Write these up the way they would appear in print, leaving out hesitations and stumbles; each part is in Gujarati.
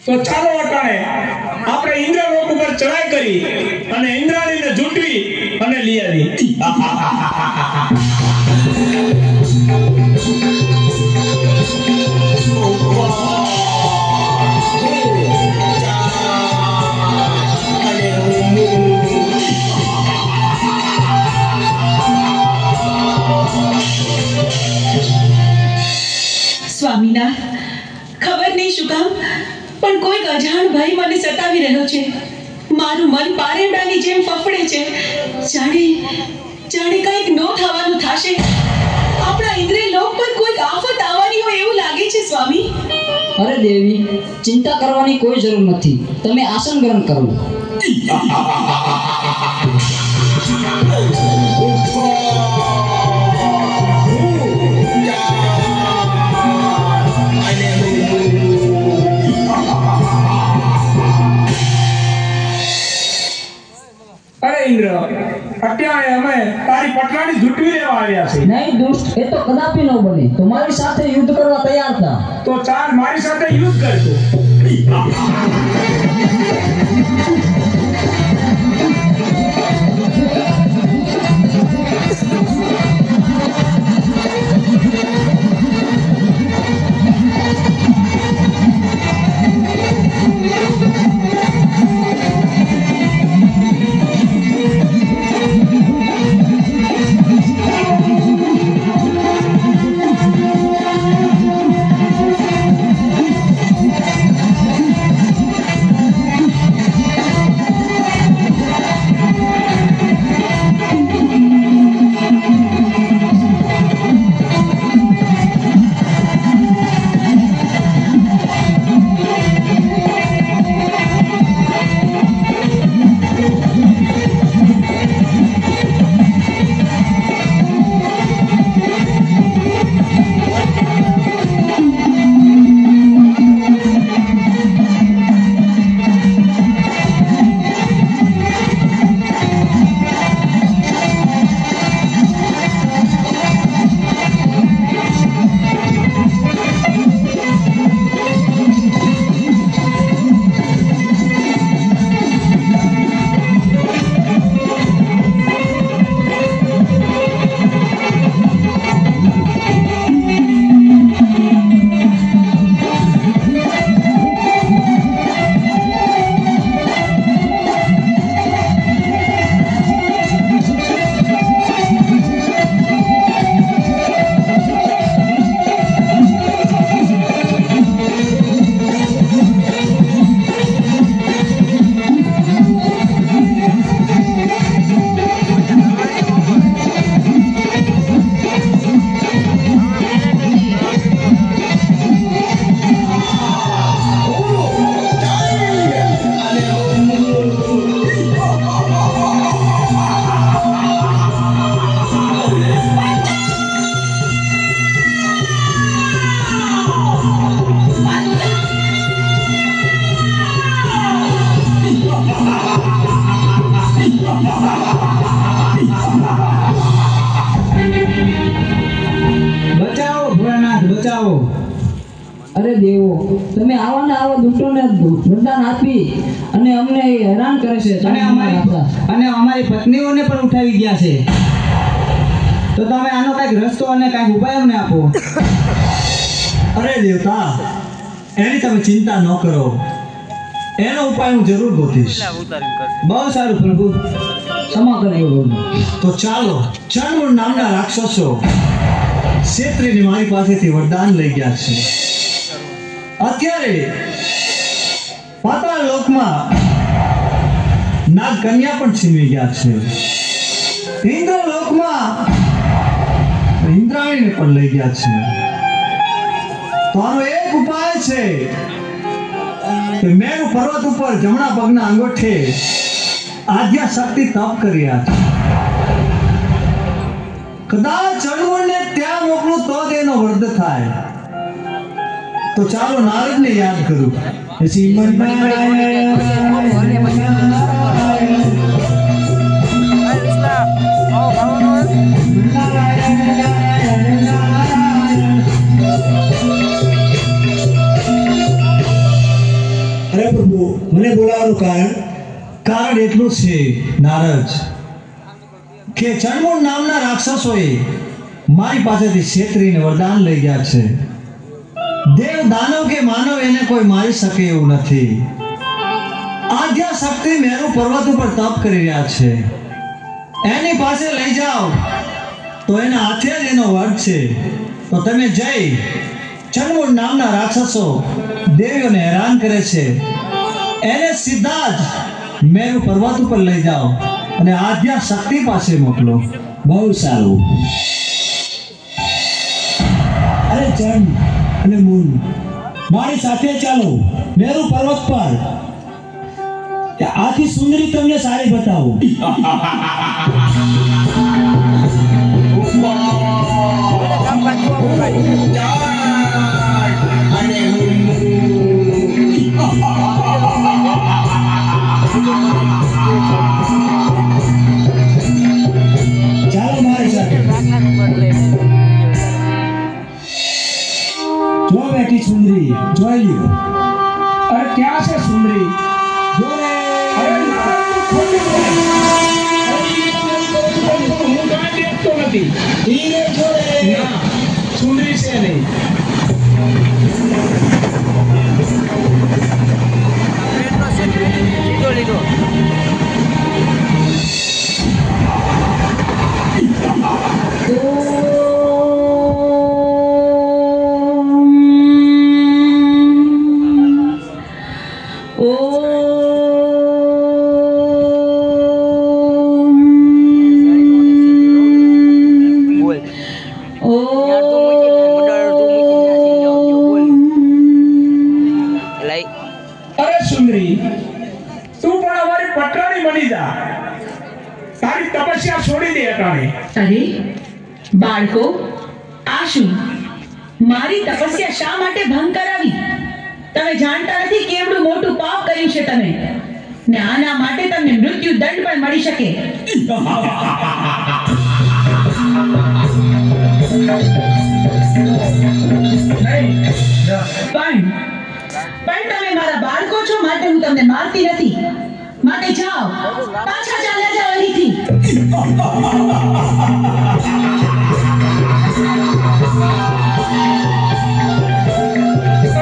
તો ચાલો અટાણે આપણે ઇન્દ્રલોક ઉપર ચડાઈ કરી અને ઇન્દ્રાણીને ઝૂંટવી અને લઈ આવી. સ્વામીના ખબર નહીં શું કામ પણ કોઈ અજાણ ભય મને સતાવી રહ્યો છે. મારું મન પારેવડાની જેમ ફફડે છે. જાણે કંઈક ન થવાનું થશે. આપણા ઇન્દ્રિય લોક પર કોઈક આફત આવવાની હોય એવું લાગે છે સ્વામી. અરે દેવી, ચિંતા કરવાની કોઈ જરૂર નથી. તમે આસન ગ્રહણ કરો. અરે ઇન્દ્ર, અત્યારે અમે તારી પટરાણી ઝૂંટવી લેવા આવ્યા છે. નહીં દુષ્ટ, એ તો કદાપી ન બને. તમારી સાથે યુદ્ધ કરવા તૈયાર હતા. તો ચાલ મારી સાથે યુદ્ધ કરજો. બચાવો ભોળાનાથ, બચાવો. અરે દેવો, તમે આવા ને આવા દુષ્ટોને વરદાન આપી અને અમને હેરાન કરે છે. અને અમારી પત્નીઓને પણ ઉઠાવી ગયા છે. તો તમે આનો કઈક રસ્તો અને કઈક ઉપાય અમને આપો. અરે દેવતા, એની તમે ચિંતા ન કરો. એનો ઉપાય હું જરૂર ગોતીશ. બહુ સારું પ્રભુ, ક્ષમા કરે. તો ચાલો, ચંડ નામના રાક્ષસો ક્ષેત્રીને મારી પાસેથી વરદાન લઈ ગયા છે. અત્યારે પાતાળ લોકમાં નાગ કન્યા પણ છીનવી ગયા છે. ઇન્દ્ર લોકમાં ઇન્દ્રાણીને પણ લઈ ગયા છે. તો આનો એક ઉપાય છે કે મેરુ પર્વત ઉપર જમણા પગના અંગૂઠે આદ્યા શક્તિ તપ કરી રહ્યા છે. કદાચ ચંડવળને ત્યાં મોકલું તો જ એનો વધ થાય. તો ચાલો નારદને યાદ કરું. શ્રીમન નારાયણ તમારું કારણ એટલું છે નારદ કે ચણમૂળ નામના રાક્ષસોએ મારી પાસેથી છેતરીને વરદાન લઈ ગયા છે. દેવ દાનવ કે માનવ એને કોઈ મારી શકે એવું નથી. આદ્યા શક્તિ મેરુ પર્વત ઉપર તપ કરી રહ્યા છે. એની પાસે લઈ જાઓ તો એના હાથે જ એનો વધ છે. તો તમે જઈ ચણમૂળ નામના રાક્ષસો દેવીઓને હેરાન કરે છે એને સીધા જ મેરુ પર્વત ઉપર લઈ જાઓ અને આદ્યા શક્તિ પાસે મોકલો. બહુ સારું. અરે ચંદ અને મૂન, મારી સાથે ચાલો મેરુ પર્વત પર. આથી સુંદરી તમને સારી બતાવું. ચાલો મારી સાથે. જો બેટી સુંદરી, જોઈ લ્યો. અરે ક્યાં છે સુંદરી? જો રે. હું કાંઈ દેખતો નથી. ઈ જો રે. ના, સુંદરી છે નહીં. અરે સુંદરી, તું પણ અમારી પટરાણી બની જા. તારી તપસ્યા છોડી દે અટાણે. અરે બાળકો, આ શું? મારી તપસ્યા શા માટે ભંગ કરાવી? તમે જાણતા નથી કેવડું મોટું પાપ કર્યું છે તમે, ને આના માટે તમને મૃત્યુ દંડ પણ મળી શકે. પણ તમે મારા બાળકો છો માટે હું તમને મારતી નથી. માટે જાઓ, પાછા ચાલ્યા જાઓ અહીંથી.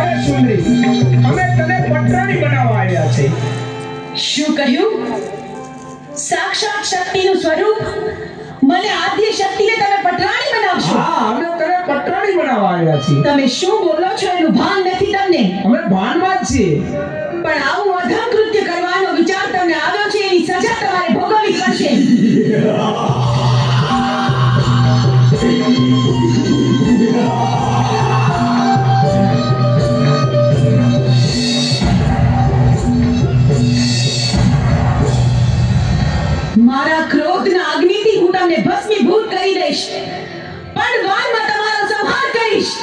અરે સુંદરી, અમે તને પટરાણી બનાવવા આવ્યા છે. શું કહ્યું? સાક્ષાત શક્તિનું સ્વરૂપ મને આદ્ય શક્તિને તમે પટરાણી બનાવશો? હા, અમે તને પટરાણી બનાવવા આવ્યા છીએ. તમે શું બોલો છો એનું ભાન નથી તમને? અમે ભાનમાં જ છીએ. પણ આવું અધમ કૃત્ય કરવાનો વિચાર તમને આવ્યો છે એની સજા તમારે ભોગવવી પડશે. મારા ક્રોધના અગ્નિથી હું તમને ભસ્મીભૂત કરી દઈશ, પણ વારમાં તમારો સંહાર કરીશ.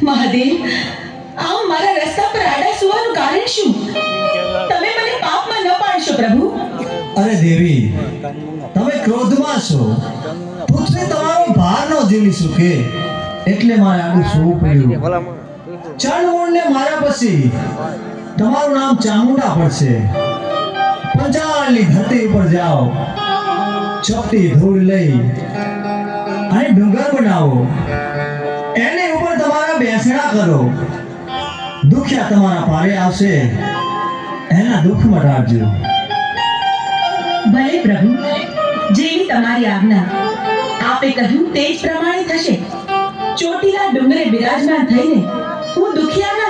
મહાદેવ, આમ મારા રસ્તા પર આડા સુવાનું કારણ શું? તમે મને પાપમાં ન પાડશો પ્રભુ. અરે દેવી, તમે ક્રોધમાં છો. પૃથ્વી તમારો ભાર ન ઝીલી શકે એટલે મારે આડું સૂવું પડ્યું. ચાંદમૂળને માર્યા પછી તમારું નામ ચામુંડા પડશે. પંચાળની ધરતી ઉપર જાઓ, ચપટી ધૂળ લઈ અને ડુંગર બનાવો, એની ઉપર તમારા બેસણા કરો. દુખ્યા તમારા પારે આવશે, એના દુઃખ મટાડજો. ભલે પ્રભુ, જેવી તમારી આજ્ઞા. આપે કહ્યું તે જ પ્રમાણે થશે. ચોટીલા ડુંગરે બિરાજમાન થઈને હું દુખિયાના